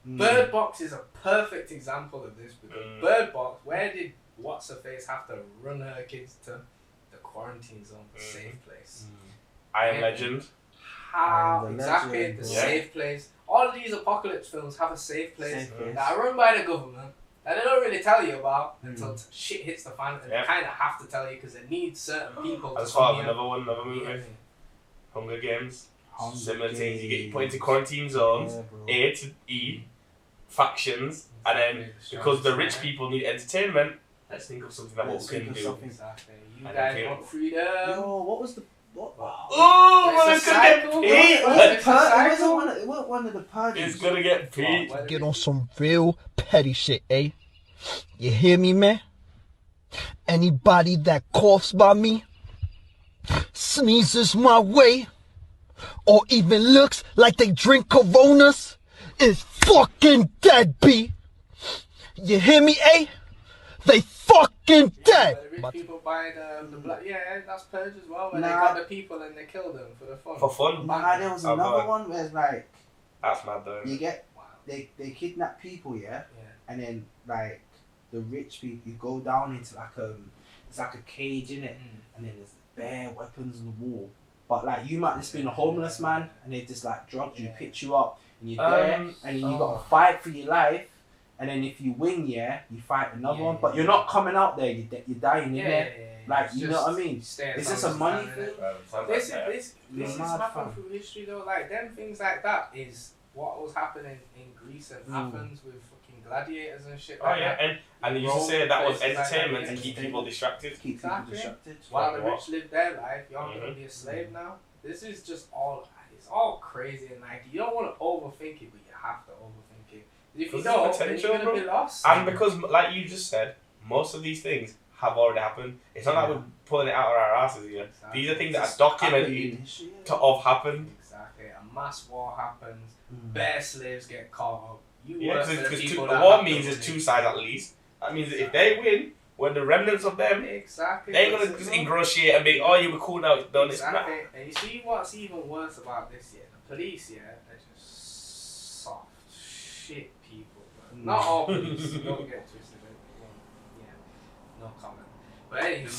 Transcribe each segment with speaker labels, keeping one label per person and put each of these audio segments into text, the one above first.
Speaker 1: Bird Box is a perfect example of this because Bird Box, where did what's her face have to run her kids to? The quarantine zone, the safe place.
Speaker 2: I Am Legend.
Speaker 1: How exactly the safe place? All of these apocalypse films have a safe place that are run by the government that they don't really tell you about until shit hits the fan, and they kind of have to tell you because they need certain people.
Speaker 2: As part of another movie, Hunger Games. Similar things, you get put into quarantine zones, A to E, factions, and then because the rich people need entertainment, let's think of something that we can do.
Speaker 1: Exactly. You guys want freedom?
Speaker 3: Yo, what was the what?
Speaker 2: Oh, it's gonna get Pete!
Speaker 3: It wasn't one of the purges.
Speaker 2: It's gonna get Pete.
Speaker 4: Get on some real petty shit, eh? You hear me, man? Anybody that coughs by me, sneezes my way, or even looks like they drink Coronas is fucking dead, B. You hear me, eh? They fucking dead.
Speaker 1: The rich people buy the black. Yeah, that's purge as well. Where they got the people and they kill them for the fun.
Speaker 2: For fun.
Speaker 3: Nah, there was another one where it's like
Speaker 2: that's mad though.
Speaker 3: you get they kidnap people, and then like the rich people, you go down into it's like a cage in it, and then there's bare weapons on the wall. But like you might just be a homeless man, and they just like drugs you, pitch you up, and you're there, and you got to fight for your life. And then if you win, you fight another one. But you're not coming out there. You're dying in there. Like you know what I mean? Is this a money thing?
Speaker 1: This is happened through history though. Like them things like that is what was happening in Greece and Athens with fucking gladiators and shit.
Speaker 2: Like that. And they used to say that was entertainment to keep people distracted.
Speaker 1: While the rich live their life, you're gonna be a slave now. This is just it's all crazy, and like you don't want to overthink it, but you have to overthink it. If you don't, then you're gonna be lost.
Speaker 2: And because, like you just said, most of these things have already happened. It's not like we're pulling it out of our asses here. Exactly. These are things that are documented to have happened.
Speaker 1: Exactly. A mass war happens. Bare slaves get caught up.
Speaker 2: Because the war means there's two sides at least. That means that if they win, when the remnants of them, they ain't gonna just ingratiate and be, oh, you were cool now, it's done.
Speaker 1: Exactly. And you see what's even worse about this year? The police, are just soft shit people. Not all police, don't get twisted. No comment. But anywho,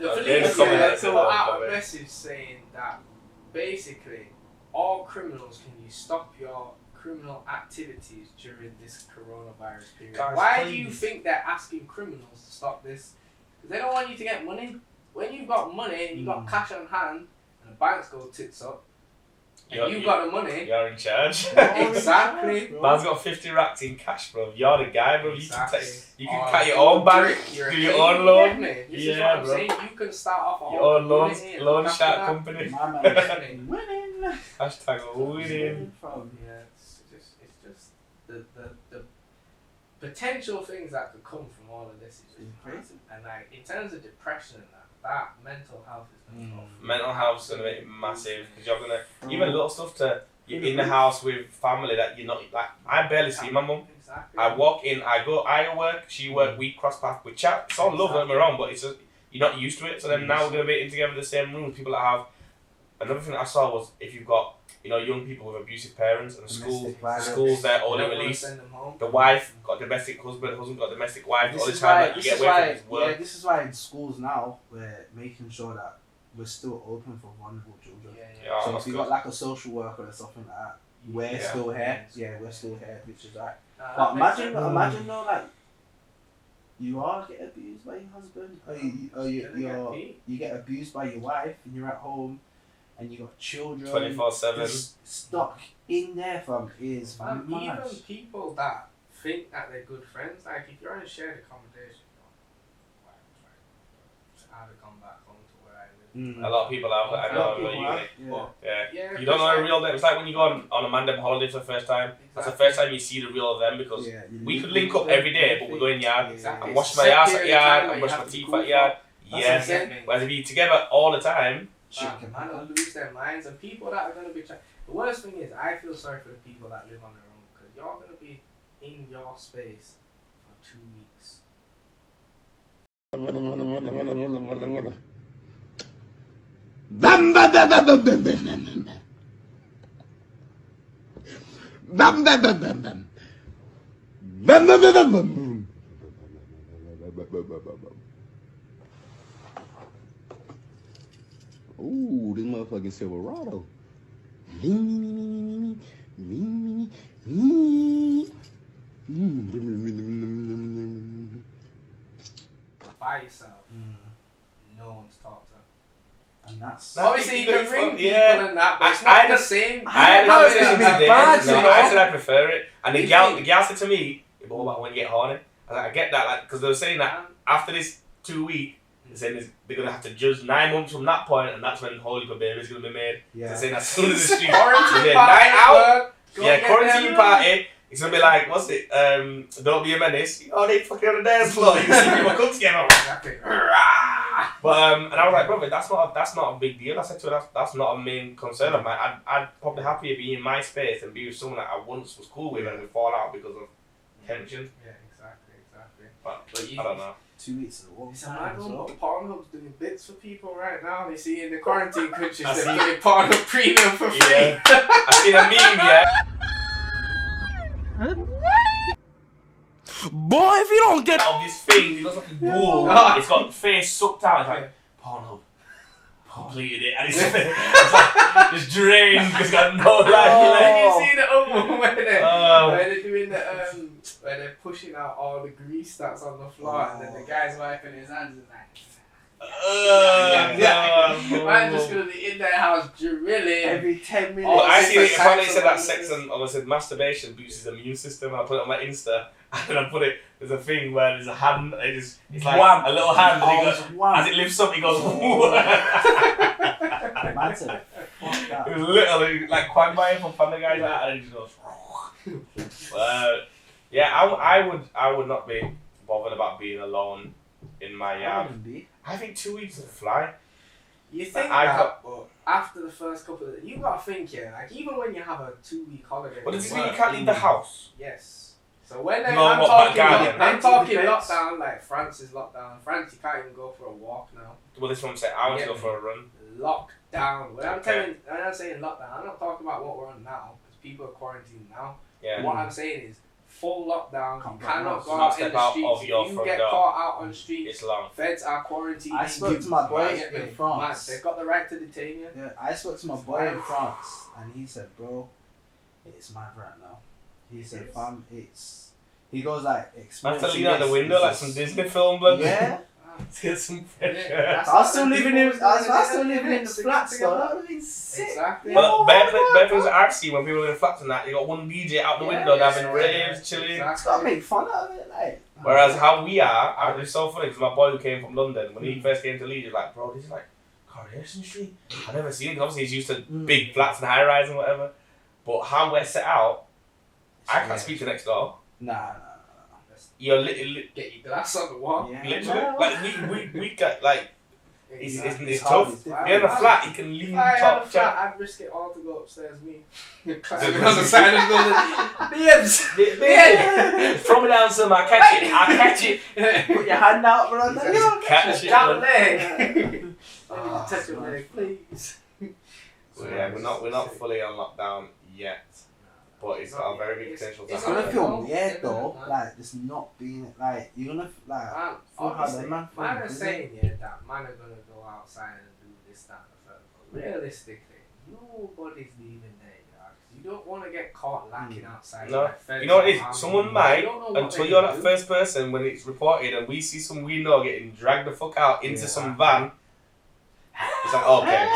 Speaker 1: the police so out a message saying that basically all criminals, can you stop your criminal activities during this coronavirus period? Why do you think they're asking criminals to stop this? Because they don't want you to get money. When you've got money and you've got cash on hand and the banks go tits up, and you've got the money.
Speaker 2: You're in charge.
Speaker 1: Exactly.
Speaker 2: Man's got 50 racks in cash, bro. You're the guy, bro. Exactly. You can cut your own bank, do your own loan.
Speaker 1: This is what I'm saying. You can start off
Speaker 2: your own loan shark company.
Speaker 3: Winning.
Speaker 2: Hashtag winning.
Speaker 1: Yeah, it's just the potential things that could come from all of this is just crazy. And like in terms of depression and that mental health is going to go.
Speaker 2: Mental health's going to be massive because you're going to even little stuff you're in the house with family that you're not like. I barely see my mum. Exactly. I walk in, I work, she work, we cross paths, we chat. It's all love, don't get me wrong, but it's just you're not used to it. So then now we're going to be in together in the same room with people that have. Another thing that I saw was if you've got young people with abusive parents and schools they're all in release. The wife got domestic husband got domestic wife. All the time that you get away from work.
Speaker 3: Yeah, this is why in schools now we're making sure that we're still open for vulnerable children. So if you got like a social worker or something like that, we're still here. Yeah, we're still here, which is right. But imagine though, like you are getting abused by your husband, or you get abused by your wife, and you're at home. And you got children
Speaker 2: 24/7
Speaker 3: stuck in there is
Speaker 1: mad. Even people that think that they're good friends, like if you're in a shared accommodation, I would come back home to where I live.
Speaker 2: A lot of people have. I know. Yeah. You don't know a real them. It's like when you go on a mandem holiday for the first time. Exactly. That's the first time you see the real of them because we could link up every day, but we're going yard. I'm washing my ass at yard. I'm brushing my teeth at yard. Yes. Whereas if you're together all the time.
Speaker 1: Man will lose their minds, and people that are going to be the worst thing is I feel sorry for the people that live on their own because you're going to be in your space for 2 weeks.
Speaker 4: Bam, bam, bam, bam, bam. Bam, bam, bam, bam, bam. Ooh, this motherfucking Silverado.
Speaker 1: By yourself. No one's talked to.
Speaker 3: And that's
Speaker 1: Obviously, you can ring people
Speaker 2: yeah.
Speaker 1: and that, but it's
Speaker 2: I
Speaker 1: not
Speaker 2: had
Speaker 1: the
Speaker 2: a-
Speaker 1: same.
Speaker 2: I had a
Speaker 1: How is
Speaker 2: conversation
Speaker 1: it
Speaker 2: today.
Speaker 1: bad,
Speaker 2: No,
Speaker 1: you know?
Speaker 2: I said I prefer it. And the
Speaker 1: You
Speaker 2: gal
Speaker 1: think?
Speaker 2: said to me, "What about when you get horny?" I get that, like, because they were saying that after this 2 week, they're saying they're gonna have to judge 9 months from that point, and that's when Holy Baby is gonna be made.
Speaker 3: yeah.
Speaker 2: They're saying as soon as the street,
Speaker 1: Quarantine
Speaker 2: yeah,
Speaker 1: party,
Speaker 2: night out,
Speaker 1: work, go
Speaker 2: yeah,
Speaker 1: get
Speaker 2: quarantine
Speaker 1: them.
Speaker 2: party. It's gonna be like, what's it? Don't be a menace. Oh, they fucking on the dance floor. You can see people come together.
Speaker 1: Exactly.
Speaker 2: But and I was like, brother, that's not a big deal. I said to her, that's not a main concern of mine. I'd probably happier be in my space and be with someone that I once was cool with and we fall out because of tension.
Speaker 1: Yeah, exactly.
Speaker 2: But
Speaker 1: you-
Speaker 2: I don't know.
Speaker 3: 2 weeks is a long
Speaker 1: It's
Speaker 3: time as well.
Speaker 1: Pornhub's doing bits for people right now. You see in the quarantine countries,
Speaker 2: I
Speaker 1: they're
Speaker 2: see.
Speaker 1: giving Pornhub premium for free.
Speaker 2: Yeah. I seen a meme, yeah.
Speaker 4: Boy, if you don't get
Speaker 2: Of this thing, it looks like a bull.
Speaker 1: Yeah.
Speaker 2: It's got the face sucked out. It's like, Pornhub completed it. And it's like, just drained because it's got no life
Speaker 1: Have
Speaker 2: left.
Speaker 1: you seen the other one where
Speaker 2: Oh.
Speaker 1: they're doing the where they're pushing out all the grease that's on the floor and then the guy's wiping his hands and like. Man just gonna be in their house drilling.
Speaker 3: Every 10 minutes.
Speaker 2: Oh, I see it.
Speaker 1: different
Speaker 2: Apparently,
Speaker 1: types
Speaker 2: said
Speaker 1: of
Speaker 2: that
Speaker 1: ones.
Speaker 2: sex and I said masturbation boosts his immune system. I put it on my Insta, and then I put it. There's a thing where there's a hand. It's like
Speaker 3: Wham.
Speaker 2: a little hand. And it goes,
Speaker 3: Wham.
Speaker 2: as it lifts up, it goes.
Speaker 3: Man said, fuck that.
Speaker 2: It was literally like Quagmire from Family Guy, like that, and it just goes. Yeah, I would not be bothered about being alone in my
Speaker 3: I
Speaker 2: yard.
Speaker 3: wouldn't be.
Speaker 2: I think 2 weeks would fly.
Speaker 1: You think
Speaker 2: I
Speaker 1: that,
Speaker 2: got-
Speaker 1: but after the first couple of you gotta think, yeah, like even when you have a 2-week holiday.
Speaker 2: But does
Speaker 1: at
Speaker 2: it mean you
Speaker 1: work,
Speaker 2: can't leave the house?
Speaker 1: Yes. So when
Speaker 2: No,
Speaker 1: I'm
Speaker 2: what,
Speaker 1: talking,
Speaker 2: back garden?
Speaker 1: I'm talking
Speaker 3: Depends.
Speaker 1: lockdown, like France is lockdown. France, you can't even go for a walk now.
Speaker 2: Well, this one said I want to
Speaker 1: Yeah.
Speaker 2: go for a run.
Speaker 1: Lockdown. When
Speaker 2: Okay.
Speaker 1: I'm saying lockdown, I'm not talking about what we're on now because people are quarantined now.
Speaker 2: Yeah.
Speaker 1: What I'm saying is full lockdown.
Speaker 3: Can't
Speaker 1: You
Speaker 3: go
Speaker 1: cannot
Speaker 3: out.
Speaker 1: go
Speaker 2: Not
Speaker 1: out in
Speaker 2: step
Speaker 1: the
Speaker 2: out
Speaker 1: streets.
Speaker 2: of
Speaker 1: If
Speaker 2: your
Speaker 1: you
Speaker 2: front
Speaker 1: get
Speaker 2: door.
Speaker 1: caught out on the streets,
Speaker 2: It's long.
Speaker 1: feds are quarantining.
Speaker 3: I spoke to my boy in France.
Speaker 1: They've got the right to detain you.
Speaker 3: Yeah, I spoke to my boy in France, and he said, "Bro, it's mad right now." He said, "Fam, it's." He goes like,
Speaker 2: I have to lean out the window like some Disney film, but
Speaker 3: Yeah,
Speaker 2: to get some fresh
Speaker 1: Yeah,
Speaker 2: air.
Speaker 1: that's
Speaker 3: I was
Speaker 1: what
Speaker 3: still
Speaker 1: the
Speaker 3: living
Speaker 1: people
Speaker 3: in.
Speaker 1: was
Speaker 3: I was
Speaker 1: doing
Speaker 3: still
Speaker 1: in
Speaker 3: living in the
Speaker 1: to
Speaker 3: flats
Speaker 1: get
Speaker 3: though.
Speaker 1: together.
Speaker 3: That would have been sick.
Speaker 1: Exactly.
Speaker 2: But bare things that I've seen when people are in flats and that, you got one DJ out the window, they're having raves, chilling.
Speaker 3: It's gotta make fun out of it, like.
Speaker 2: Whereas how we are, it's so funny because my boy who came from London, when he first came to Leeds, he was like, bro, this is like Coronation Street. I've never seen it. Obviously, he's used to big flats and high rise and whatever. But how we're set out, I can't speak to next door.
Speaker 3: Nah.
Speaker 2: You're literally,
Speaker 1: Get your glass on the wall.
Speaker 3: Yeah.
Speaker 2: literally,
Speaker 3: Nah.
Speaker 2: like we get like, it's
Speaker 3: It's
Speaker 2: tough.
Speaker 3: hard, it's
Speaker 2: You're in a flat, you can lean
Speaker 1: If I had a
Speaker 2: top,
Speaker 1: flat,
Speaker 2: chat.
Speaker 1: I'd risk it all to go upstairs. Me, climbing on the side of the building. Bibs,
Speaker 2: Yeah. Throw me down some, I'll catch it. I'll catch it.
Speaker 3: Put your hand out, bro.
Speaker 2: Catch it.
Speaker 1: Down
Speaker 2: man.
Speaker 1: leg. Let me
Speaker 3: Ah,
Speaker 1: just touch your leg, please.
Speaker 2: So yeah, we're not fully on lockdown yet, but it's got a very big potential to
Speaker 3: It's
Speaker 2: happen.
Speaker 3: gonna feel weird though, like just not being like you're gonna like.
Speaker 1: Man,
Speaker 3: Feel how
Speaker 1: obviously,
Speaker 3: the man
Speaker 1: man
Speaker 3: feels,
Speaker 1: are
Speaker 3: isn't
Speaker 1: saying yeah that man are gonna go outside and do this, that, and the third. But realistically, nobody's leaving their yard 'cause you don't want to get caught lacking outside.
Speaker 2: No.
Speaker 1: like feds
Speaker 2: You know what
Speaker 1: or
Speaker 2: it is?
Speaker 1: army.
Speaker 2: Someone
Speaker 1: You
Speaker 2: might,
Speaker 1: don't know what
Speaker 2: until
Speaker 1: they're
Speaker 2: you're
Speaker 1: gonna
Speaker 2: that
Speaker 1: do.
Speaker 2: first person when it's reported and we see some we know getting dragged the fuck out into
Speaker 3: Yeah.
Speaker 2: some van. It's like, okay.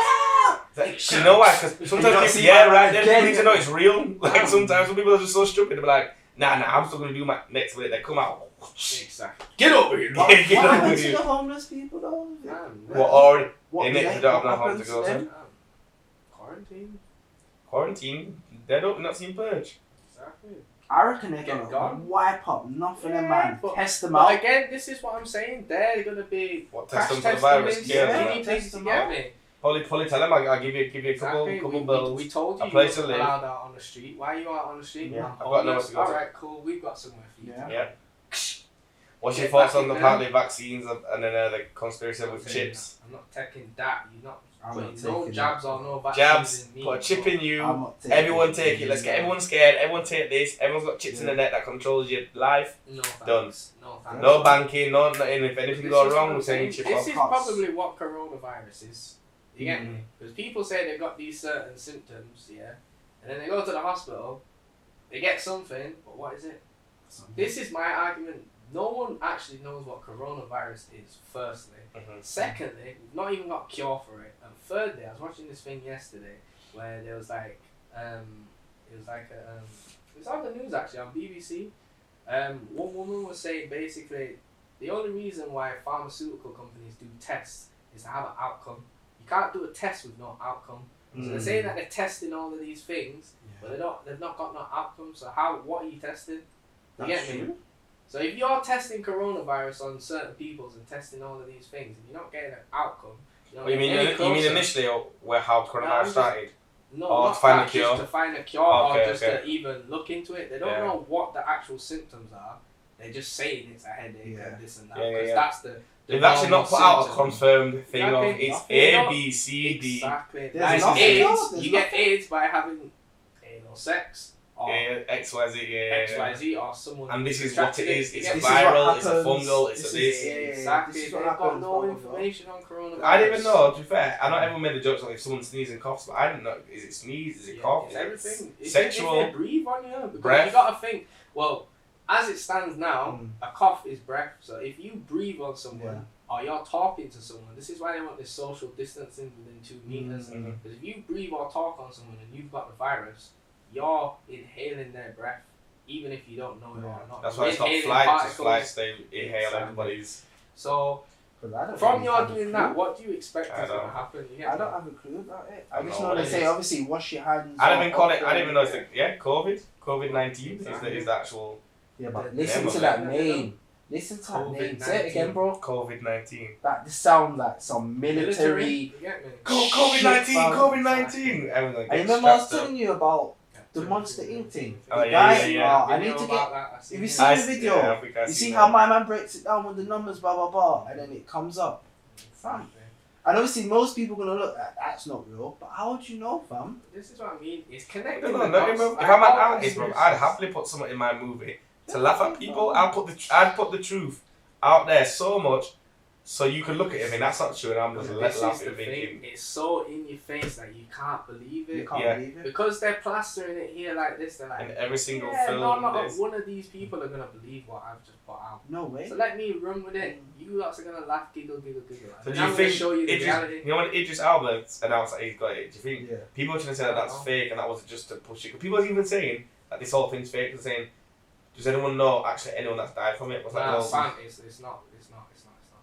Speaker 2: It's like, you know why? Because
Speaker 3: don't
Speaker 2: sometimes people,
Speaker 3: see
Speaker 2: yeah,
Speaker 3: my
Speaker 2: right,
Speaker 3: man
Speaker 2: then
Speaker 3: again.
Speaker 2: people need to know it's real. Like sometimes some people are just so stupid, they're like, nah, I'm still gonna do my next minute. They come out.
Speaker 1: Exactly.
Speaker 2: Get over here.
Speaker 3: What
Speaker 2: Get over
Speaker 3: happened to
Speaker 2: here.
Speaker 3: the homeless people though?
Speaker 1: Man,
Speaker 2: What already
Speaker 3: What
Speaker 2: in it,
Speaker 3: yeah,
Speaker 2: they don't have
Speaker 3: what
Speaker 2: no home to
Speaker 3: happens
Speaker 2: go to.
Speaker 3: then?
Speaker 1: Quarantine.
Speaker 2: Quarantine, they don't not seen purge.
Speaker 1: Exactly.
Speaker 3: I reckon they're
Speaker 1: Get
Speaker 3: gonna
Speaker 1: gone.
Speaker 3: wipe up nothing,
Speaker 1: Yeah,
Speaker 3: man.
Speaker 1: but-
Speaker 3: Test them
Speaker 1: But
Speaker 3: out.
Speaker 1: again, this is what I'm saying. They're gonna be
Speaker 2: What,
Speaker 1: crash
Speaker 2: test them for the
Speaker 1: testing
Speaker 2: virus?
Speaker 1: this.
Speaker 2: Yeah,
Speaker 1: Yeah,
Speaker 3: yeah.
Speaker 1: you need to
Speaker 3: Test them
Speaker 1: get
Speaker 3: out.
Speaker 1: me.
Speaker 2: Probably tell them I'll give you a couple
Speaker 1: Exactly.
Speaker 2: bills.
Speaker 1: We told you
Speaker 2: a
Speaker 1: you
Speaker 2: place to
Speaker 1: weren't
Speaker 2: live.
Speaker 1: allowed out on the street. Why are you out on the street?
Speaker 3: Yeah.
Speaker 1: I'm
Speaker 2: I've got nowhere
Speaker 1: homeless.
Speaker 2: to go to.
Speaker 1: Alright, cool. We've got somewhere for you.
Speaker 3: Yeah.
Speaker 2: Yeah. What's your
Speaker 1: Get
Speaker 2: thoughts
Speaker 1: back
Speaker 2: on the
Speaker 1: in
Speaker 2: partly vaccines and then the conspiracy
Speaker 1: I'm
Speaker 2: with
Speaker 1: saying
Speaker 2: chips?
Speaker 1: that. I'm not taking that. You're not
Speaker 3: I'm not
Speaker 1: Putting no
Speaker 3: taking
Speaker 1: jabs or no vaccines
Speaker 2: Jabs,
Speaker 1: in me.
Speaker 2: put a chip in
Speaker 3: I'm
Speaker 2: you.
Speaker 3: not taking
Speaker 2: Everyone take it. Let's get everyone scared. Everyone take this. Everyone's got chips in the neck that controls your life.
Speaker 1: No thanks.
Speaker 2: Done.
Speaker 1: No thanks.
Speaker 2: No banking, no nothing. If anything
Speaker 1: This
Speaker 2: goes
Speaker 1: is
Speaker 2: wrong,
Speaker 1: what
Speaker 2: we're
Speaker 1: I'm
Speaker 2: sending
Speaker 1: saying.
Speaker 2: chip
Speaker 1: This
Speaker 2: off.
Speaker 1: is probably what coronavirus is. You get me? Because people say they've got these certain symptoms, yeah, and then they go to the hospital, they get something, but what is it? This is my argument. No one actually knows what coronavirus is, firstly. Secondly, we've not even got a cure for it. And thirdly, I was watching this thing yesterday where there was like, it was on the news actually, on BBC. One woman was saying basically, the only reason why pharmaceutical companies do tests is to have an outcome. You can't do a test with no outcome. So they're saying that they're testing all of these things, but they've not got no outcome. So what are you testing? You get me? So if you're testing coronavirus on certain peoples and testing all of these things, and you're not getting an outcome,
Speaker 2: You mean initially where how coronavirus started?
Speaker 1: No,
Speaker 2: or
Speaker 1: not
Speaker 2: to find
Speaker 1: that,
Speaker 2: a cure?
Speaker 1: just to find a cure or just
Speaker 2: okay.
Speaker 1: to even look into it. They don't know what the actual symptoms are. They're just saying it's a headache and this and that. Because that's the
Speaker 2: they've actually not put out a confirmed thing of
Speaker 1: Exactly.
Speaker 2: it's A, B, C, D.
Speaker 1: Exactly.
Speaker 3: There's
Speaker 1: Like
Speaker 3: nothing.
Speaker 1: AIDS,
Speaker 3: There's
Speaker 1: you get
Speaker 3: nothing.
Speaker 1: AIDS by having anal sex or
Speaker 2: X, Y, Z,
Speaker 1: XYZ or someone.
Speaker 2: And this is what it is. It's a
Speaker 3: This is what
Speaker 2: viral, it's a
Speaker 3: happens.
Speaker 2: fungal, it's a
Speaker 3: This
Speaker 2: this.
Speaker 3: is-
Speaker 1: Exactly.
Speaker 3: This is
Speaker 1: They've
Speaker 3: what
Speaker 1: got
Speaker 3: happens,
Speaker 1: no
Speaker 3: blah, blah,
Speaker 1: information on coronavirus.
Speaker 2: I didn't even know, to be fair. I know everyone made the jokes like if someone sneezes and coughs, but I didn't know. Is it sneeze? Is it cough?
Speaker 1: It's everything.
Speaker 2: Sexual.
Speaker 1: If they breathe on you, because
Speaker 2: breath.
Speaker 1: you gotta think. Well, as it stands now, a cough is breath. So if you breathe on someone or you're talking to someone, this is why they want this social distancing within 2 meters. Because if you breathe or talk on someone and you've got the virus, you're inhaling their breath, even if you don't know it or not.
Speaker 2: That's why it's not
Speaker 1: Inhaling
Speaker 2: flights. It's
Speaker 1: particles.
Speaker 2: flights. They inhale
Speaker 1: Exactly.
Speaker 2: everybody's.
Speaker 1: So
Speaker 3: From
Speaker 1: from your doing that, what do you expect
Speaker 2: I
Speaker 1: is going
Speaker 2: don't
Speaker 1: to happen? You get
Speaker 3: I
Speaker 1: me?
Speaker 3: don't have a clue about it. I
Speaker 2: I
Speaker 3: just
Speaker 2: know
Speaker 3: know
Speaker 2: what
Speaker 3: they
Speaker 2: it
Speaker 3: say
Speaker 2: is.
Speaker 3: obviously wash your hands.
Speaker 2: I didn't even call it.
Speaker 3: often.
Speaker 2: I didn't even know it's like COVID-19
Speaker 1: Exactly.
Speaker 2: is the actual
Speaker 3: Yeah, but
Speaker 1: Yeah,
Speaker 3: listen
Speaker 2: yeah,
Speaker 3: to
Speaker 2: but-
Speaker 3: that name. Listen to that name. Say it again, bro.
Speaker 2: COVID-19.
Speaker 3: That this sounds like some military.
Speaker 1: You get me?
Speaker 2: COVID-19,
Speaker 3: Shit, fam.
Speaker 2: COVID-19. Everyone's like,
Speaker 3: I remember I was telling you about the Monster Inc. thing.
Speaker 2: Oh,
Speaker 3: The
Speaker 2: yeah,
Speaker 3: guy,
Speaker 2: yeah, yeah.
Speaker 3: I need to get.
Speaker 1: Have
Speaker 3: Have you seen the video?
Speaker 2: Yeah, I think I
Speaker 3: You see
Speaker 2: seen
Speaker 3: how
Speaker 2: that.
Speaker 3: my man breaks it down with the numbers, blah blah blah, and then it comes up. Fam. And obviously most people gonna look that's not real, but how would you know, fam?
Speaker 1: This is what I mean. It's connected.
Speaker 2: No,
Speaker 1: with
Speaker 2: no,
Speaker 1: us.
Speaker 2: if
Speaker 1: Like,
Speaker 2: I'm
Speaker 1: all
Speaker 2: an artist, bro,
Speaker 1: conspiracies.
Speaker 2: I'd happily put something in my movie to laugh at people. I'd put the truth out there so much so you can look at it. I mean, that's not true, and I'm just
Speaker 1: This is
Speaker 2: laughing
Speaker 1: the
Speaker 2: and
Speaker 1: thing.
Speaker 2: thinking.
Speaker 1: It's so in your face that you can't believe
Speaker 3: You
Speaker 1: it.
Speaker 3: can't
Speaker 2: Yeah.
Speaker 3: believe it.
Speaker 1: Because they're plastering it here like this. They're
Speaker 2: In
Speaker 1: like,
Speaker 2: every single
Speaker 1: yeah,
Speaker 2: film,
Speaker 1: not
Speaker 2: there's-
Speaker 1: one of these people are gonna believe what I've just put out.
Speaker 3: No way.
Speaker 1: So let me run with it. You lots are gonna laugh, giggle, giggle, giggle.
Speaker 2: So
Speaker 1: And
Speaker 2: do
Speaker 1: I'm
Speaker 2: you
Speaker 1: gonna
Speaker 2: think
Speaker 1: show you the
Speaker 2: Idris,
Speaker 1: reality.
Speaker 2: you know when Idris Elba announced that he's got it, do you think
Speaker 1: Yeah.
Speaker 2: people are trying to say that that's fake and that wasn't just to push it? 'Cause people are even saying that this whole thing's fake. They're saying, does anyone know actually anyone that's died from it? Was that
Speaker 1: Nah,
Speaker 2: no?
Speaker 1: fam, it's not.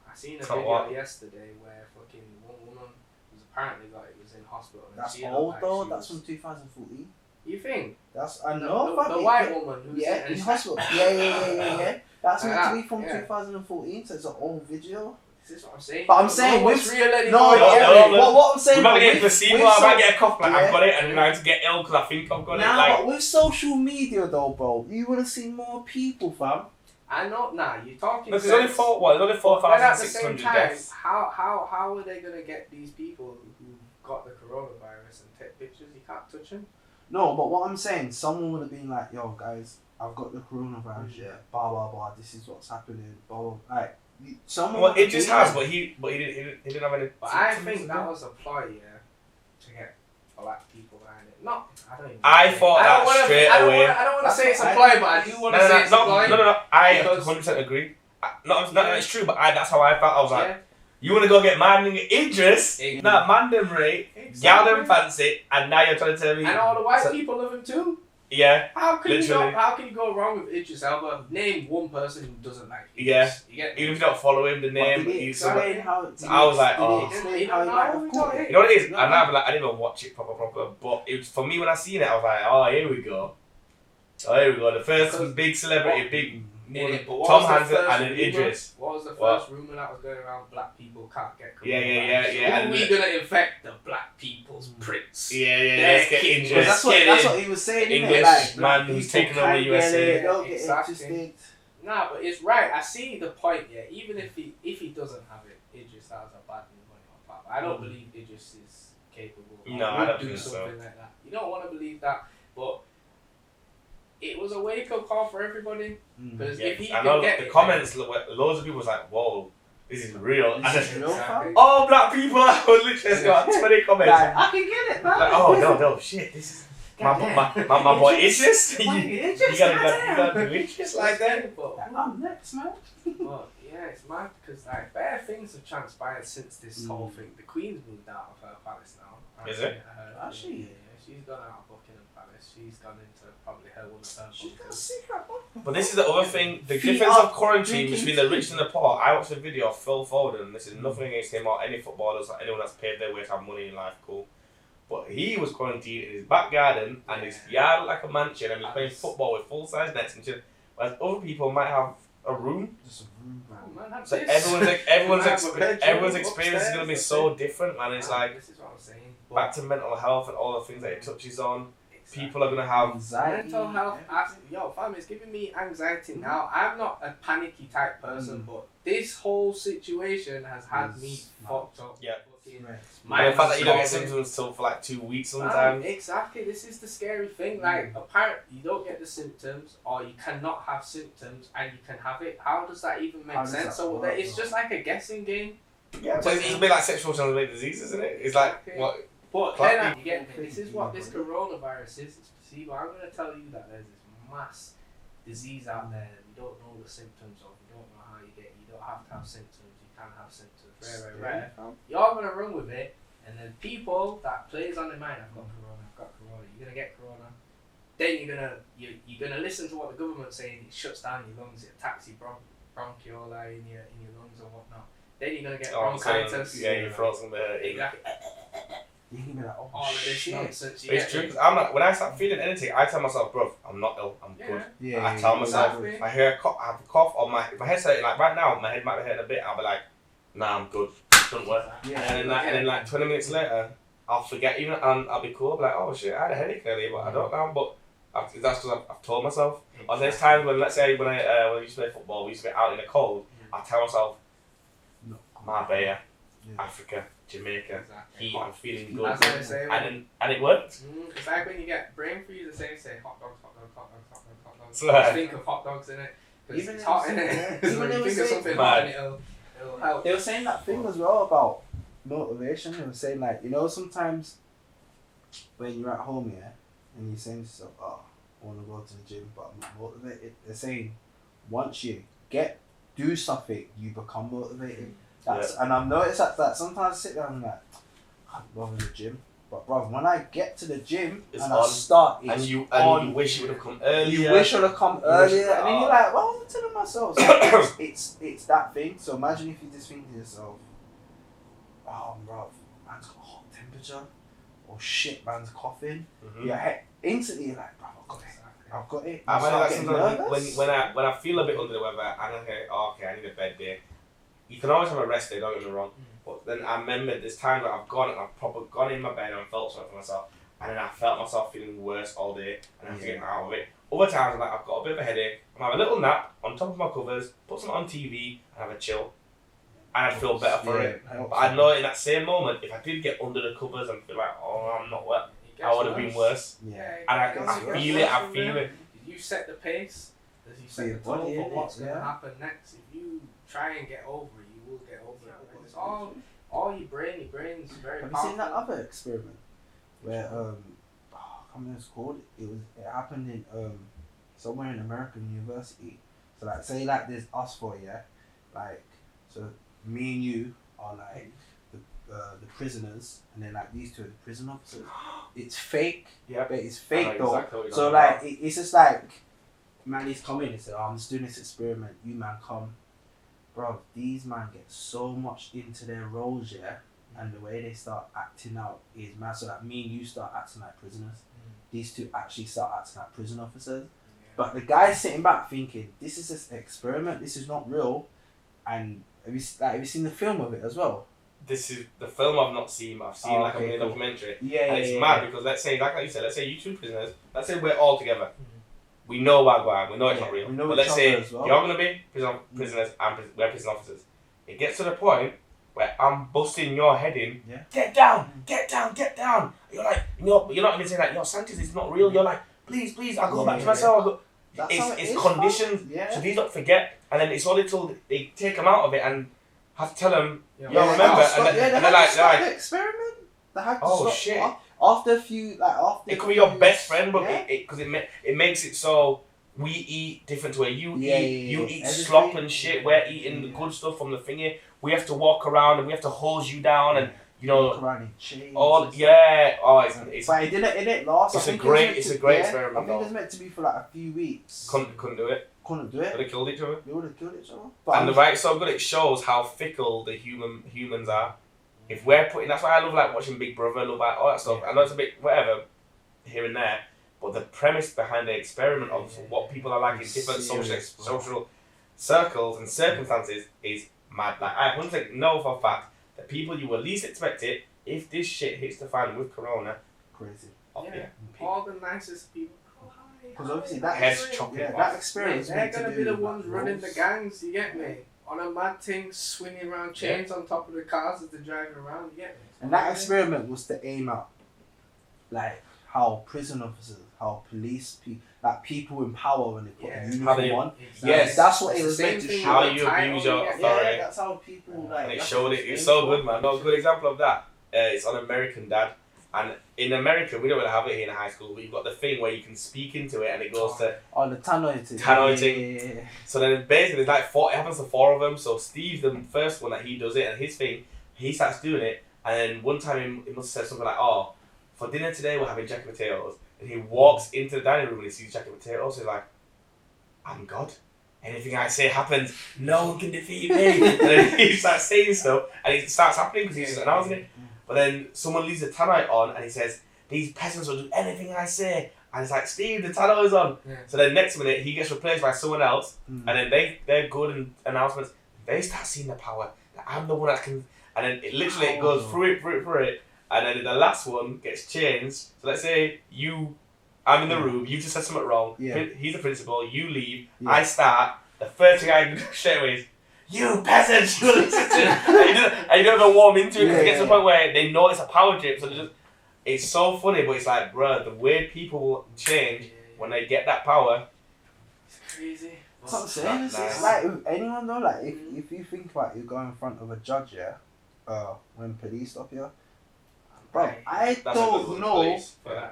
Speaker 1: I seen a
Speaker 2: It's not
Speaker 1: video
Speaker 2: what?
Speaker 1: yesterday where fucking one woman was apparently was in hospital. And
Speaker 3: That's
Speaker 1: she looked
Speaker 3: old
Speaker 1: like
Speaker 3: though.
Speaker 1: she
Speaker 3: That's
Speaker 1: was-
Speaker 3: from 2014.
Speaker 1: You think?
Speaker 3: That's I know. fam,
Speaker 1: The
Speaker 3: it
Speaker 1: white
Speaker 3: could-
Speaker 1: woman who's
Speaker 3: Yeah, in
Speaker 1: and
Speaker 3: hospital. Yeah. That's
Speaker 1: Like
Speaker 3: meant to
Speaker 1: that,
Speaker 3: be from
Speaker 1: yeah.
Speaker 3: 2014, so it's an old video.
Speaker 1: This is what I'm saying.
Speaker 3: But I'm
Speaker 1: You don't
Speaker 3: saying
Speaker 1: know what's
Speaker 3: with-
Speaker 1: real
Speaker 3: No,
Speaker 1: anymore.
Speaker 2: no, no.
Speaker 3: what I'm
Speaker 2: We
Speaker 3: saying.
Speaker 2: might
Speaker 3: though,
Speaker 2: get
Speaker 3: with-
Speaker 2: placebo,
Speaker 3: with
Speaker 2: I might
Speaker 3: so-
Speaker 2: get a cough, like I've
Speaker 3: Yeah.
Speaker 2: got it, and I'm going to get ill because I think I've got it.
Speaker 3: Nah,
Speaker 2: Like,
Speaker 3: but with social media though, bro, you would have seen more people, fam.
Speaker 1: I know. Nah, you're talking.
Speaker 2: there's only
Speaker 1: sense.
Speaker 2: there's only
Speaker 1: But at the same
Speaker 2: 4,600
Speaker 1: time,
Speaker 2: deaths.
Speaker 1: how are they gonna get these people who got the coronavirus and take pictures? You can't touch them.
Speaker 3: No, but what I'm saying, someone would have been like, "Yo, guys, I've got the coronavirus. Yeah, blah blah blah. This is what's happening. Blah blah." Like, someone.
Speaker 2: Well,
Speaker 3: would have
Speaker 2: it just
Speaker 3: been
Speaker 2: has,
Speaker 3: like-
Speaker 2: but he didn't have any.
Speaker 1: But I
Speaker 2: symptoms
Speaker 1: think
Speaker 2: of
Speaker 1: that
Speaker 2: it.
Speaker 1: was a ploy, yeah, to get black people behind it. Not, I don't even.
Speaker 2: I thought
Speaker 1: I don't
Speaker 2: that
Speaker 1: wanna-
Speaker 2: straight
Speaker 1: I don't
Speaker 2: away.
Speaker 1: wanna- I don't want to
Speaker 3: That's
Speaker 1: say it's a
Speaker 3: what
Speaker 1: ploy,
Speaker 3: I-
Speaker 1: but I do want to
Speaker 2: No,
Speaker 1: say it's a ploy.
Speaker 2: no. I
Speaker 1: Because-
Speaker 2: 100% agree. Not that it's true, but that's how I felt. I was like,
Speaker 1: Yeah.
Speaker 2: you want to go get man and Idris?
Speaker 1: Exactly.
Speaker 2: Nah, man them rate,
Speaker 1: Exactly.
Speaker 2: gal them fancy, and now you're trying to tell me.
Speaker 1: And all the white
Speaker 2: So-
Speaker 1: people love him too.
Speaker 2: Yeah,
Speaker 1: How can
Speaker 2: Literally.
Speaker 1: how can you go wrong with Idris Elba? Name one person who doesn't like Idris.
Speaker 2: Yeah.
Speaker 1: You get me?
Speaker 2: even if you don't follow him, the
Speaker 3: But
Speaker 2: name.
Speaker 3: did he
Speaker 2: he's
Speaker 3: explain how? Did
Speaker 2: I was like,
Speaker 3: did he
Speaker 2: oh.
Speaker 3: explain
Speaker 1: You
Speaker 3: how he
Speaker 1: don't
Speaker 3: might
Speaker 1: know,
Speaker 3: have
Speaker 1: you
Speaker 3: caught
Speaker 1: don't
Speaker 3: it?
Speaker 2: You know what it is?
Speaker 3: No,
Speaker 2: And
Speaker 3: no.
Speaker 2: I'd be like, I didn't even watch it proper, but it was for me when I seen it. I was like, oh, here we go. Oh, here we go. The first
Speaker 1: Because-
Speaker 2: big celebrity,
Speaker 1: what-
Speaker 2: big
Speaker 1: In it, but what
Speaker 2: Tom
Speaker 1: was the
Speaker 2: Hansen
Speaker 1: first
Speaker 2: and then
Speaker 1: rumour?
Speaker 2: Idris.
Speaker 1: What was the
Speaker 2: What?
Speaker 1: first rumor that was going around? Black people can't get coronavirus.
Speaker 2: Yeah.
Speaker 1: Who
Speaker 2: And
Speaker 1: are we
Speaker 2: the-
Speaker 1: gonna infect? The black people's prince.
Speaker 2: Yeah.
Speaker 1: They're
Speaker 2: Let's get
Speaker 1: kids.
Speaker 3: Because
Speaker 2: Idris.
Speaker 3: that's what
Speaker 1: Get
Speaker 3: that's
Speaker 1: in.
Speaker 3: what he was saying. innit?
Speaker 2: English
Speaker 3: Like,
Speaker 2: man
Speaker 3: people
Speaker 2: who's taking over
Speaker 3: can't get
Speaker 2: USA.
Speaker 3: it, Don't get
Speaker 1: Exactly.
Speaker 3: interested.
Speaker 1: Nah, but it's right. I see the point. Yeah, even if he doesn't have it, Idris has a bad money on pal. that. I don't believe Idris is capable.
Speaker 2: No,
Speaker 1: or
Speaker 2: I
Speaker 1: would
Speaker 2: don't
Speaker 1: do
Speaker 2: think so.
Speaker 1: something like that. You don't want to believe that, but it was a wake up call for everybody. Because if he
Speaker 2: I
Speaker 1: could
Speaker 2: know
Speaker 1: get
Speaker 2: the
Speaker 1: it,
Speaker 2: comments, loads of people was like, whoa, this is real.
Speaker 3: This is real,
Speaker 1: Exactly.
Speaker 3: fam?
Speaker 2: All black people have literally got 20 comments.
Speaker 3: Like, I can get it, man.
Speaker 2: Like, oh no, shit, this is my boy Idris. You gotta do Idris like that.
Speaker 1: But
Speaker 3: I'm next, man.
Speaker 1: But yeah, it's mad because like bare things have transpired since this whole thing. The Queen's moved out of her palace now.
Speaker 2: Is it?
Speaker 3: Has she?
Speaker 1: Yeah, she's gone out of Buckingham Palace. She's gone into probably her one of her
Speaker 3: She's got a
Speaker 1: bunkers.
Speaker 3: secret book.
Speaker 2: But this is the other thing, the
Speaker 3: Feet
Speaker 2: difference
Speaker 3: up,
Speaker 2: of quarantine
Speaker 3: drinking
Speaker 2: between the rich
Speaker 3: tea.
Speaker 2: and the poor. I watched a video of Phil Foden, this is nothing against him or any footballers or anyone that's paid their way to have money in life, cool. But he was quarantined in his back garden and his yard looked like a mansion and he was playing football with full size nets and shit. Whereas other people might have a room.
Speaker 3: Just a room,
Speaker 1: Oh,
Speaker 3: man.
Speaker 1: man, have
Speaker 2: So
Speaker 1: this.
Speaker 2: everyone's
Speaker 1: Man, we're bedroom
Speaker 2: everyone's experience is
Speaker 1: upstairs,
Speaker 2: gonna be
Speaker 1: that's
Speaker 2: so
Speaker 1: it.
Speaker 2: different, man. It's
Speaker 1: Man,
Speaker 2: like
Speaker 1: this is what I'm saying. But
Speaker 2: back to mental health and all the things that it touches on.
Speaker 1: exactly.
Speaker 2: People are gonna have
Speaker 3: Anxiety.
Speaker 1: Mental health, yo, fam, it's giving me anxiety now. I'm not a panicky type person, but this whole situation has had me fucked up.
Speaker 2: Yeah.
Speaker 1: Fucking-
Speaker 3: Right.
Speaker 2: and the fact that you don't get
Speaker 1: Starving.
Speaker 2: symptoms till for like 2 weeks
Speaker 1: Man,
Speaker 2: sometimes.
Speaker 1: exactly, this is the scary thing. Like, apparently, you don't get the symptoms, or you cannot have symptoms, and you can have it. How does that even make
Speaker 3: How does
Speaker 1: sense?
Speaker 3: that
Speaker 1: So
Speaker 3: work,
Speaker 1: it's
Speaker 3: bro?
Speaker 1: just like a guessing game.
Speaker 2: Yeah, but it's a bit like sexual transmitted disease, isn't it? It's like
Speaker 1: Exactly.
Speaker 2: what
Speaker 1: But
Speaker 2: Clap
Speaker 1: then
Speaker 2: me.
Speaker 1: you get me. This is what this coronavirus is. See, but I'm going to tell you that there's this mass disease out there that you don't know the symptoms of. You don't know how you get. You don't have to have symptoms. You can have symptoms. Rare. You're going to run with it, and then people that plays on their mind. I've got corona. You're going to get corona. Then you're gonna listen to what the government's saying. It shuts down your lungs. It attacks your bronchioli in your lungs or whatnot. Then you're gonna get bronchitis.
Speaker 2: Yeah, your throat's gonna be hurting.
Speaker 1: Exactly.
Speaker 3: You can be like, oh,
Speaker 1: All of this
Speaker 3: shit.
Speaker 1: nonsense.
Speaker 2: But it's true because I'm not. When I start feeling anything, I tell myself, bro, I'm not ill. I'm good.
Speaker 3: Yeah,
Speaker 2: I tell myself,
Speaker 1: exactly.
Speaker 2: if I hear a cough, I have a cough, or if my head's hurting, like right now, my head might be hurting a bit. I'll be like, nah, I'm good. Don't work.
Speaker 3: Yeah.
Speaker 2: And then like 20 minutes later, I'll forget even, and I'll be cool. I'll be like, oh shit, I had a headache earlier, but I don't now. But that's because I've told myself. Or there's times when, let's say, when I used to play football, we used to be out in the cold. I tell myself,
Speaker 3: No.
Speaker 2: Marbella, Africa, Jamaica,
Speaker 1: Exactly.
Speaker 2: heat, I'm feeling good.
Speaker 1: That's what I say.
Speaker 2: And it worked.
Speaker 1: It's like when you get brain freeze, the same say hot dogs.
Speaker 2: So, like-
Speaker 1: Just think of hot dogs in it. Because
Speaker 3: Even
Speaker 1: it's
Speaker 3: they
Speaker 1: hot
Speaker 3: were
Speaker 1: in
Speaker 3: saying-
Speaker 1: it.
Speaker 3: yeah.
Speaker 1: So
Speaker 3: Even
Speaker 1: when
Speaker 3: they
Speaker 1: you
Speaker 3: were
Speaker 1: think of
Speaker 3: saying-
Speaker 1: something
Speaker 2: Mad.
Speaker 1: hot in it, it'll help.
Speaker 3: They were saying that thing as well about motivation. They were saying like, you know, sometimes when you're at home, yeah, and you're saying to yourself, oh, I want to go to the gym, but I'm not motivated. They're saying once you do something, you become motivated. And I've noticed that sometimes I sit there and I'm like, I can't go to the gym. But bro, when I get to the gym
Speaker 2: It's
Speaker 3: and
Speaker 2: on.
Speaker 3: I start,
Speaker 2: And
Speaker 3: it's
Speaker 2: you
Speaker 3: on.
Speaker 2: wish you would have come earlier.
Speaker 3: You wish I would have come earlier, and then you're like, well, I'm telling myself. So it's that thing. So imagine if you just think to yourself, oh, bro, man's got a hot temperature, or shit, man's coughing.
Speaker 2: Mhm.
Speaker 3: Yeah, instantly you're like, bro, I've got it. I've got it.
Speaker 2: I
Speaker 3: You
Speaker 2: find
Speaker 3: start
Speaker 2: like
Speaker 3: getting
Speaker 2: sometimes
Speaker 3: nervous.
Speaker 2: when I feel a bit under the weather, and okay, I need a bed day. You can always have a rest day, don't get me wrong. But then I remember there's times where I've proper gone in my bed and felt something for myself, and then I felt myself feeling worse all day, and I have to get out of it. Other times I'm like, I've got a bit of a headache, I'm have a little nap on top of my covers, put something on TV, and have a chill, and I'd feel better for it. But I know in that same moment, if I did get under the covers and feel like, oh, I'm not well, I would have been worse.
Speaker 3: Yeah.
Speaker 2: And I feel it.
Speaker 1: You set the pace, as you set
Speaker 3: your
Speaker 1: the tone
Speaker 3: body,
Speaker 1: for
Speaker 3: innit?
Speaker 1: what's going to
Speaker 3: Yeah.
Speaker 1: happen next. If you try and get over it, you will get over it. But it's all your brain's very
Speaker 3: Have you
Speaker 1: powerful.
Speaker 3: seen that other experiment where I can't remember what it's called. It happened in somewhere in American university. So like say like there's us four, yeah, like so me and you are like the prisoners, and then like these two are the prison officers. It's fake,
Speaker 2: Yeah.
Speaker 3: but it's fake though.
Speaker 2: Exactly what you're
Speaker 3: So
Speaker 2: talking
Speaker 3: like
Speaker 2: about.
Speaker 3: it's just like man, he's come in and said, oh, I'm just doing this experiment. You man come, bro. These man get so much into their roles, yeah, and the way they start acting out is mad. So that me and you start acting like prisoners. These two actually start acting like prison officers. But the guy's sitting back thinking, this is just an experiment. This is not real. And have you seen the film of it as well?
Speaker 2: This is the film I've not seen, but I've seen like a mini documentary.
Speaker 3: Yeah,
Speaker 2: And it's mad because let's say, like you said, let's say you two prisoners, let's say we're all together. We know Wagwan, we know it's not real.
Speaker 3: we know
Speaker 2: But
Speaker 3: each
Speaker 2: let's say
Speaker 3: other as well.
Speaker 2: you're going to be prisoners and we're prison officers. It gets to the point where I'm busting your head in.
Speaker 3: Yeah.
Speaker 2: Get down, get down, get down. You're like, you're not even saying like, yo, Sanchez, it's not real. You're like, please, I'll go back to my cell. It's conditioned.
Speaker 3: Yeah.
Speaker 2: So these don't forget, and then it's all until they take them out of it and have to tell them, yo,
Speaker 3: Yeah,
Speaker 2: remember,
Speaker 3: stop,
Speaker 2: and
Speaker 3: they
Speaker 2: they're like,
Speaker 3: the experiment. They had to
Speaker 2: oh
Speaker 3: stop.
Speaker 2: shit.
Speaker 3: After a few,
Speaker 2: it could be your best friend, but
Speaker 3: yeah.
Speaker 2: it makes it so we eat different to where you eat. You eat
Speaker 3: Everything.
Speaker 2: slop and shit. We're eating the good stuff from the thingy. We have to walk around and we have to hold you down and you know
Speaker 3: walk around in chains.
Speaker 2: all yeah. Oh, it's
Speaker 3: but it didn't last.
Speaker 2: It's a great experiment.
Speaker 3: I think it was meant to be for like a few weeks.
Speaker 2: Couldn't do it.
Speaker 3: Couldn't do
Speaker 2: Would
Speaker 3: it.
Speaker 2: have killed each other.
Speaker 3: They would have killed each other.
Speaker 2: And the right so good, it shows how fickle the humans are. If we're putting, that's why I love like watching Big Brother, love like all that stuff. I know it's a bit whatever here and there, but the premise behind the experiment of what people are like in different social circles and circumstances is mad. Like I 100% know for a fact that people you will least expect it, if this shit hits the fan with Corona,
Speaker 3: crazy.
Speaker 1: All the nicest people.
Speaker 3: Because obviously that
Speaker 2: heads chopping
Speaker 3: that experience.
Speaker 1: They're gonna be the ones running the gangs. You get me? On a mad thing, swinging around chains on top of the cars as they're driving around. You get me?
Speaker 3: And that experiment was to aim at, like, how prison officers, how police people, like people in power when they put a uniform on.
Speaker 1: Exactly.
Speaker 2: Yes,
Speaker 3: that's what it was meant to show.
Speaker 2: How you abuse your authority.
Speaker 3: Yeah, that's how people like.
Speaker 2: And it showed it. It's so good, man. No, a good example of that. It's on American Dad. And in America, we don't really have it here in high school, but you've got the thing where you can speak into it and it goes to...
Speaker 3: Oh, the tannoy thing.
Speaker 2: Yeah. So then basically there's like it happens to 4 of them. So Steve's the first one that he does it and his thing, he starts doing it. And then one time he must have said something like, oh, for dinner today we're having jacket potatoes. And he walks into the dining room and he sees jacket potatoes. So he's like, I'm God. Anything I say happens. No one can defeat me. And then he starts saying stuff and it starts happening because he's just announcing it. But then someone leaves the tannoy on and he says, these peasants will do anything I say. And it's like, Steve, the tannoy is on. Yeah. So then next minute, he gets replaced by someone else. And then they're good in announcements. They start seeing the power. That I'm the one that can... And then it literally it goes through it. And then the last one gets changed. So let's say I'm in the room, you just said something wrong. Yeah. He's the principal, you leave. Yeah. I start. The first thing I do straight away is, you peasants, you listen to and you don't even warm into it because it gets to the point where they know it's a power trip. So it's so funny, but it's like, bruh, the way people change when they get that power.
Speaker 1: It's crazy.
Speaker 3: That's what I'm saying. It's like with anyone though, like if you think about you going in front of a judge, when police stop you, bro, I don't know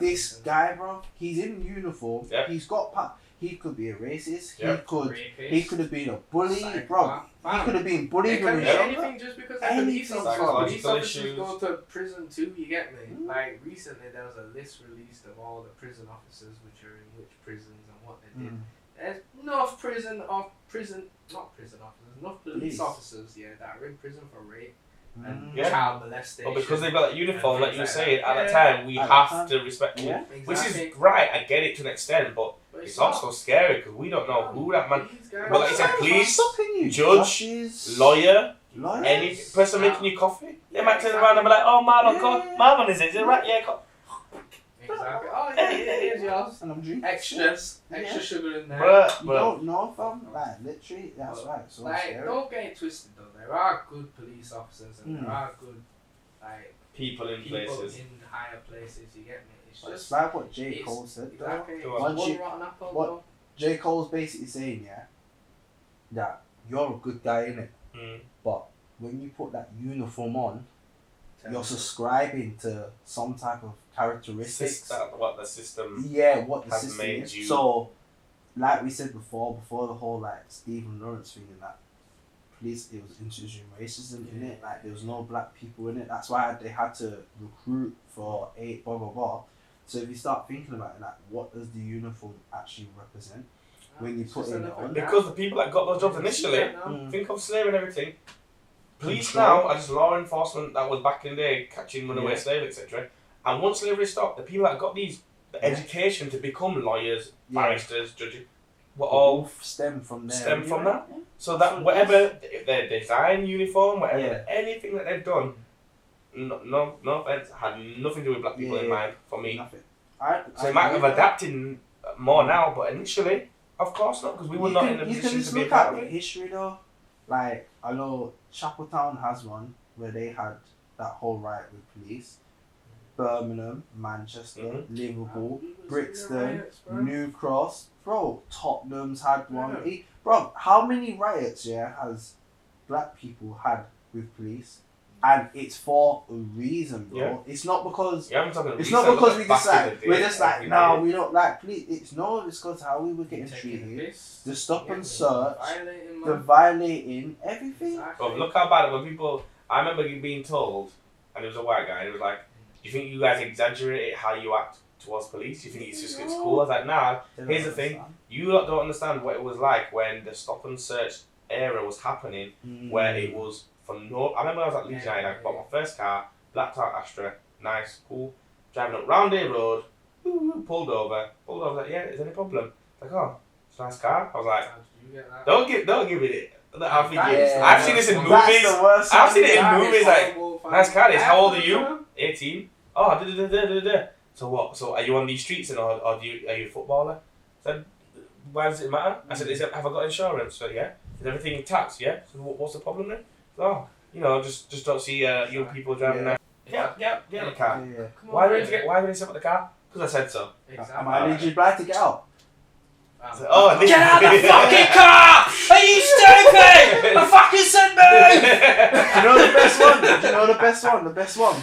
Speaker 3: this guy, bro. He's in uniform. Yep. He's got he could be a racist. Yep. He could have been a bully, bro. He could have been bullied.
Speaker 1: It can be anything just because of police officers go to prison too. You get me? Like recently, there was a list released of all the prison officers which are in which prisons and what they did. There's enough police officers, that are in prison for rape and child molestation.
Speaker 2: But because they've got that uniform, like you were saying, at the time, we have to respect them.
Speaker 1: Exactly.
Speaker 2: Which is right, I get it to an extent, but it's also scary because we don't know who that man... But like you said, police, judge, lawyer, any person making you coffee, they might turn around and be like, oh, Marlon, is it right? Yeah,
Speaker 1: exactly. Oh, here's yours. And I'm drinking extra sugar in there.
Speaker 3: You don't know, fam. Like, literally, that's right. So
Speaker 1: like,
Speaker 3: scary.
Speaker 1: don't get it twisted, though. There are good police officers and there are good, like,
Speaker 2: people in places.
Speaker 1: In higher places, you get me? It's just
Speaker 3: like what J. Cole said,
Speaker 1: exactly.
Speaker 3: What J. Cole's basically saying, that you're a good guy, innit? But when you put that uniform on, you're subscribing to some type of characteristics.
Speaker 2: What the system
Speaker 3: what the
Speaker 2: has
Speaker 3: system
Speaker 2: made
Speaker 3: is.
Speaker 2: you.
Speaker 3: So, like we said before the whole like Stephen Lawrence thing and that, police, it was introducing racism in it. Like there was no black people in it. That's why they had to recruit for blah blah blah. So if you start thinking about it, like what does the uniform actually represent when you put it on?
Speaker 2: Because the people that got those jobs initially, think of slavery and everything. Police now are just law enforcement that was back in the day, catching runaway slaves, etc. And once slavery stopped, the people that got the education to become lawyers, barristers, judges, were all
Speaker 3: stem from there.
Speaker 2: That. So that whatever their design, uniform, anything that they've done, no offense, had nothing to do with black people in mind for me.
Speaker 3: Nothing.
Speaker 2: So they might have adapted more now, but initially, of course not, because we were not in a position to be
Speaker 3: look at history though. Like I know Chapeltown has one, where they had that whole riot with police. Birmingham, Manchester, Liverpool, Brixton, New Cross, bro. Tottenham's had one. Bro, how many riots has black people had with police? And it's for a reason, bro.
Speaker 2: Yeah.
Speaker 3: It's not because
Speaker 2: it's
Speaker 3: not because we just like we're just like no, we don't like police. It's because how we were getting treated, the stop and search, the violating everything.
Speaker 2: Bro, look how bad when people. I remember being told, and it was a white guy, and it was like, "Do you think you guys exaggerate how you act towards police? Do you think it's cool?" I was like, "Nah." Here's the thing: you lot don't understand what it was like when the stop and search era was happening, where it was. I remember when I was at Legion United, I bought my first car, blacked out Astra, nice, cool, driving up Roundhay Road, pulled over, like, yeah, is there any problem? Like, oh, it's a nice car. I was like, don't give it. I've seen this in movies. I've seen it in movies, like, nice car, how old are you? 18. Oh, da. So what? So are you on these streets or are you a footballer? I said, why does it matter? I said, have I got insurance? So yeah. Is everything taxed? Yeah. So what's the problem then? Oh, just don't see young people driving there. Get in the car.
Speaker 3: Yeah.
Speaker 2: Why did they stop at the car? Because I said so.
Speaker 1: Exactly.
Speaker 3: Am I legally blind to get out?
Speaker 2: Get
Speaker 3: out the fucking car! Are you stupid? I fucking said move! You know the best one? The best one.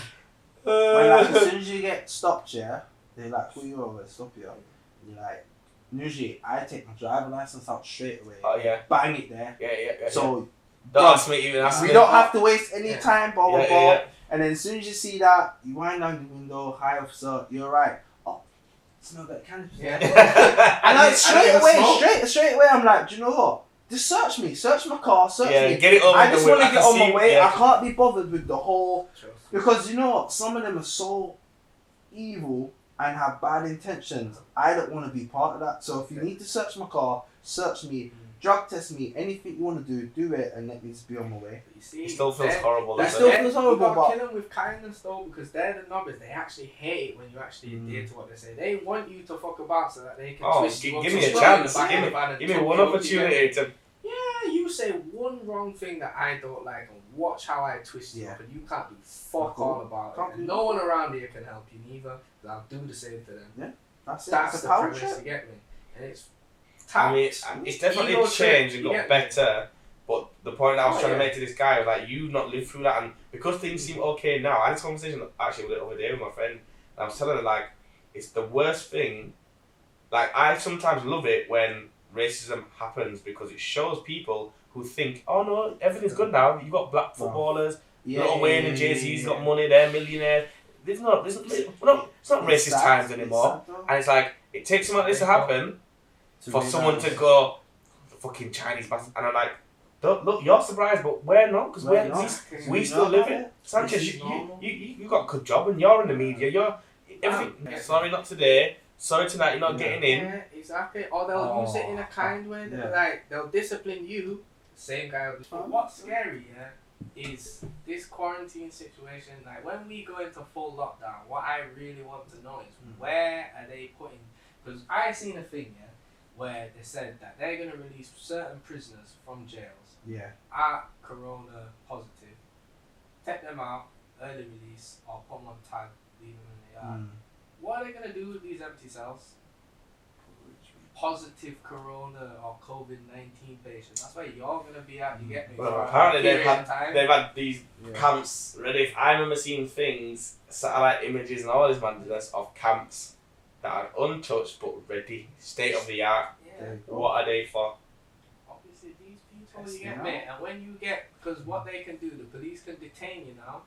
Speaker 3: When like, as soon as you get stopped, they like pull you over, stop you. You're like, usually I take my driving license out straight away.
Speaker 2: Oh yeah.
Speaker 3: Bang it there.
Speaker 2: Yeah.
Speaker 3: So
Speaker 2: don't ask me even.
Speaker 3: We don't have to waste any time, blah blah blah.
Speaker 2: Yeah.
Speaker 3: And then as soon as you see that, you wind down the window, hi officer, you're right. Oh, smell that cannabis.
Speaker 1: Yeah.
Speaker 3: And like straight away, I'm like, do you know what? Just search me, search my car, search me.
Speaker 2: Get it over.
Speaker 3: I just want to get on my way.
Speaker 2: Yeah.
Speaker 3: I can't be bothered with the whole because you know what? Some of them are so evil and have bad intentions. I don't want to be part of that. So if you need to search my car, search me. Drug test me, anything you want to do it and let me just be on my way.
Speaker 1: But you see,
Speaker 2: it still feels horrible.
Speaker 3: That still feels horrible,
Speaker 1: you gotta
Speaker 3: but
Speaker 1: kill them with kindness though, because they're the nobbers. They actually hate it when you actually adhere to what they say. They want you to fuck about so that they can twist you up.
Speaker 2: Give me a chance. Give me one opportunity to.
Speaker 1: Yeah, you say one wrong thing that I don't like and watch how I twist you up and you can't do fuck all about it. And no one around here can help you neither, because I'll do the same to them.
Speaker 3: Yeah, that's
Speaker 1: the
Speaker 3: power
Speaker 1: premise to get me. And it's
Speaker 2: it's definitely changed and got better, but the point I was trying to make to this guy was like, you not lived through that, and because things seem okay now, I had this conversation actually with it over there with my friend, and I was telling her like, it's the worst thing, like I sometimes love it when racism happens because it shows people who think, oh no, everything's good now, you got black footballers, Lil Wayne and Jay-Z's got money, they're millionaires, it's not racist times anymore, and it's like, it takes something like this to happen, for someone to go, the fucking Chinese bastard, and I'm like, look, you're surprised, but we're not, because we still live it. Sanchez, you got a good job, and you're in the media, you're everything. Sorry, not today. Sorry tonight, you're not getting in.
Speaker 1: Yeah, exactly. Or they'll use it in a kind way. They'll discipline you. Same guy. But what's scary, is this quarantine situation. Like when we go into full lockdown, what I really want to know is where are they putting? Because I seen a thing, where they said that they're going to release certain prisoners from jails are corona positive, take them out, early release, or put them on tag, leave them in the yard. What are they going to do with these empty cells? Positive corona or COVID-19 patients. That's where you're going to be at, you get me?
Speaker 2: Well, apparently they've had these camps ready. I remember seeing things, satellite images and all this madness of camps that are untouched but ready, state of the art.
Speaker 1: Yeah.
Speaker 2: What are they for?
Speaker 1: Obviously, these people, you get me, and when you get, because what they can do, the police can detain you now.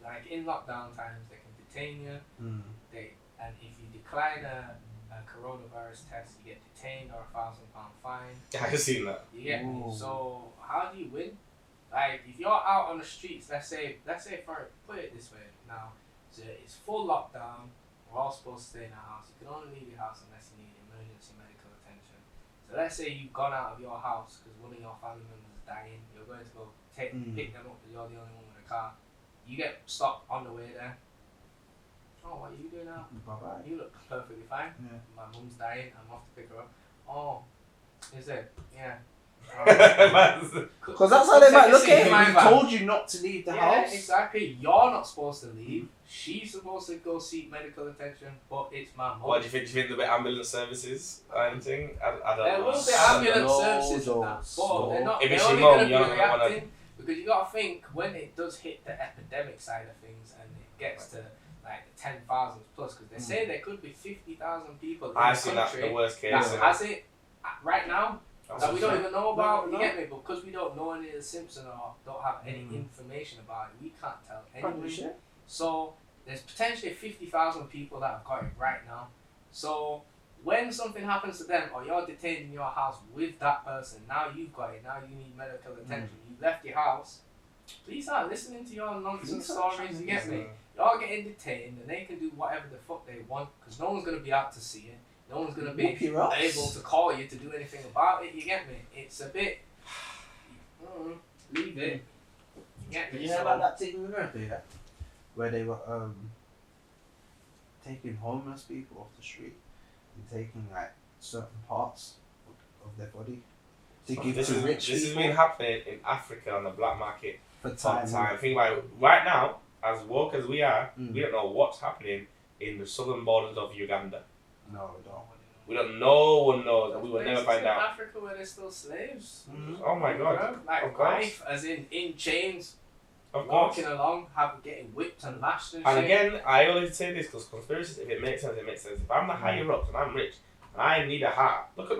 Speaker 1: Like in lockdown times, they can detain you. And if you decline a coronavirus test, you get detained or £1,000 fine.
Speaker 2: I've seen that.
Speaker 1: You get me. So how do you win? Like if you're out on the streets, let's say put it this way now, so it's full lockdown. We're all supposed to stay in our house. You can only leave your house unless you need emergency medical attention. So let's say you've gone out of your house because one of your family members is dying. You're going to go pick them up because you're the only one with a car. You get stopped on the way there. Oh, what are you doing now?
Speaker 3: Bye-bye.
Speaker 1: You look perfectly fine.
Speaker 3: Yeah.
Speaker 1: My mum's dying. I'm off to pick her up. Oh, is it? Yeah.
Speaker 3: Because that's how they might look
Speaker 1: Take a
Speaker 3: at
Speaker 1: seat in my
Speaker 3: it. We
Speaker 1: van.
Speaker 3: told you not to leave the
Speaker 1: Yeah,
Speaker 3: house.
Speaker 1: exactly. You're not supposed to leave. She's supposed to go seek medical attention, but it's my mum.
Speaker 2: What do you think? Do you think there'll be ambulance services or anything? I don't
Speaker 1: There
Speaker 2: know.
Speaker 1: will be
Speaker 2: I don't know.
Speaker 1: ambulance
Speaker 3: know.
Speaker 1: services and that, but they're not.
Speaker 2: If
Speaker 1: They're
Speaker 2: it's
Speaker 1: only
Speaker 2: your mum,
Speaker 1: going to be
Speaker 2: you're not gonna wanna-
Speaker 1: reacting because you got to think when it does hit the epidemic side of things and it gets to like 10,000 plus, because they say there could be 50,000 people in
Speaker 2: I've
Speaker 1: the
Speaker 2: seen that
Speaker 1: country
Speaker 2: the worst case.
Speaker 1: that has it right now.
Speaker 2: That's
Speaker 1: That we don't even know about,
Speaker 3: No.
Speaker 1: you get me? But because we don't know any of the symptoms or don't have any information about it, we can't tell anyway. So there's potentially 50,000 people that have got it right now. So when something happens to them or you're detained in your house with that person, now you've got it, now you need medical attention, you left your house, police aren't listening to your nonsense stories, you get me? You're getting detained and they can do whatever the fuck they want because no one's going to be out to see it. No one's going to be able to call you to do anything about it, you get me? It's a bit, leave it. You get me?
Speaker 3: Did you hear about that thing in America, yeah? Where they were taking homeless people off the street and taking like certain parts of their body to give
Speaker 2: This
Speaker 3: to
Speaker 2: is
Speaker 3: rich
Speaker 2: this has
Speaker 3: people
Speaker 2: been happening in Africa on the black market
Speaker 3: for
Speaker 2: for
Speaker 3: time.
Speaker 2: time. Think about it. Right now, as woke as we are,
Speaker 3: Mm.
Speaker 2: we don't know what's happening in the southern borders of Uganda.
Speaker 3: No, we don't.
Speaker 2: We don't. No one knows, and we will never find
Speaker 1: in
Speaker 2: out.
Speaker 1: Africa where they're still slaves.
Speaker 2: Oh my god!
Speaker 1: Bro, like
Speaker 2: Of course.
Speaker 1: life, as in chains,
Speaker 2: Of course.
Speaker 1: walking along, getting whipped and lashed and
Speaker 2: And
Speaker 1: shit.
Speaker 2: again, I always say this because conspiracies. If it makes sense, it makes sense. If I'm the higher ups and I'm rich and I need a heart, look at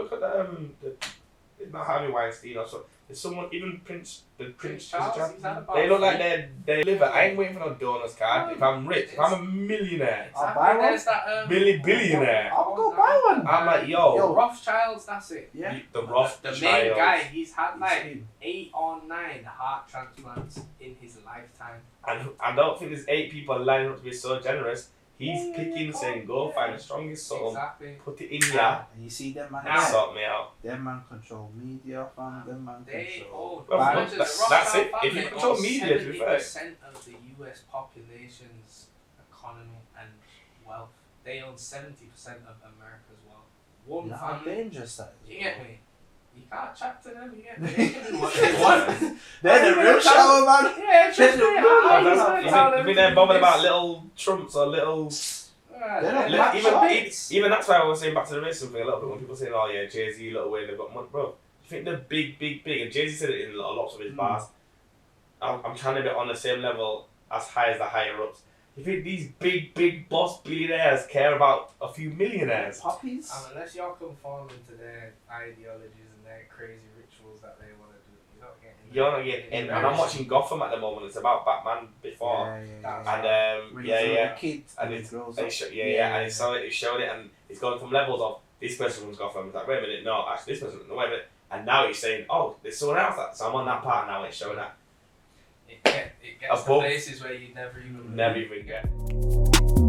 Speaker 2: it's not Harvey Weinstein or so. There's someone, even Prince
Speaker 1: Charles, he's had about
Speaker 2: they look like
Speaker 1: three.
Speaker 2: they liver. I ain't waiting for no donor's card. If I'm rich, if I'm a millionaire,
Speaker 3: I'll buy one.
Speaker 1: There's that,
Speaker 2: billionaire,
Speaker 3: I'll go buy one.
Speaker 2: I'm like, yo,
Speaker 3: Yo.
Speaker 1: Rothschilds, that's it.
Speaker 3: Yeah.
Speaker 2: the Rothschilds.
Speaker 1: The main guy, he's had
Speaker 3: He's
Speaker 1: like
Speaker 3: him.
Speaker 1: 8 or 9 heart transplants in his lifetime.
Speaker 2: And I don't think there's 8 people lining up to be so generous. He's picking, saying, go find the strongest something,
Speaker 1: Exactly.
Speaker 2: put it in ya,
Speaker 3: And you see them man,
Speaker 1: Now-
Speaker 3: there.
Speaker 2: sort me out.
Speaker 3: Them man control media, fam. Them man
Speaker 1: They
Speaker 3: control.
Speaker 1: own.
Speaker 2: Well,
Speaker 1: Imagine
Speaker 2: that's-
Speaker 1: the
Speaker 2: that's
Speaker 1: Rothschild
Speaker 2: it. If you
Speaker 1: family
Speaker 2: control
Speaker 1: owns
Speaker 2: media, to be fair.
Speaker 1: 70% of the US population's economy and wealth. They own 70% of America's wealth. One
Speaker 3: You know how
Speaker 1: family.
Speaker 3: dangerous that is.
Speaker 1: You get me? You can't chat to them, you get me? They can do what they want.
Speaker 3: They're the real shower man.
Speaker 1: Yeah, trust me. I'm
Speaker 3: That's-
Speaker 1: gonna
Speaker 2: You
Speaker 1: tell them
Speaker 2: think
Speaker 1: to
Speaker 2: they're
Speaker 1: do
Speaker 2: bothered
Speaker 1: this.
Speaker 2: about little Trumps or little...
Speaker 3: They're not
Speaker 1: They're
Speaker 3: black
Speaker 2: even,
Speaker 3: shots.
Speaker 2: even that's why I was saying back to the racism thing a little bit when people saying, oh yeah, Jay-Z, Lil Wayne, they've got money. Bro, you think they're big, and Jay-Z said it in lots of his bars. I'm trying to be on the same level as high as the higher ups. You think these big boss billionaires care about a few millionaires?
Speaker 3: Puppies.
Speaker 1: Unless you're conforming to their ideologies and their crazy rituals that they want to do, you're not getting.
Speaker 2: You're not getting, and I'm watching Gotham at the moment. It's about Batman before, and
Speaker 3: When
Speaker 2: yeah,
Speaker 3: he's a
Speaker 2: yeah,
Speaker 3: little kid
Speaker 2: and
Speaker 3: he
Speaker 2: it's
Speaker 3: grows
Speaker 2: and
Speaker 3: up.
Speaker 2: and it's showing it, and it's going from levels of this person runs Gotham. It's like, wait a minute, no, actually this person, no, wait a minute, and now he's saying, oh, there's someone else that, so I'm on that part now. It's showing that
Speaker 1: It gets to
Speaker 2: Above.
Speaker 1: places where you never even.
Speaker 2: never even get.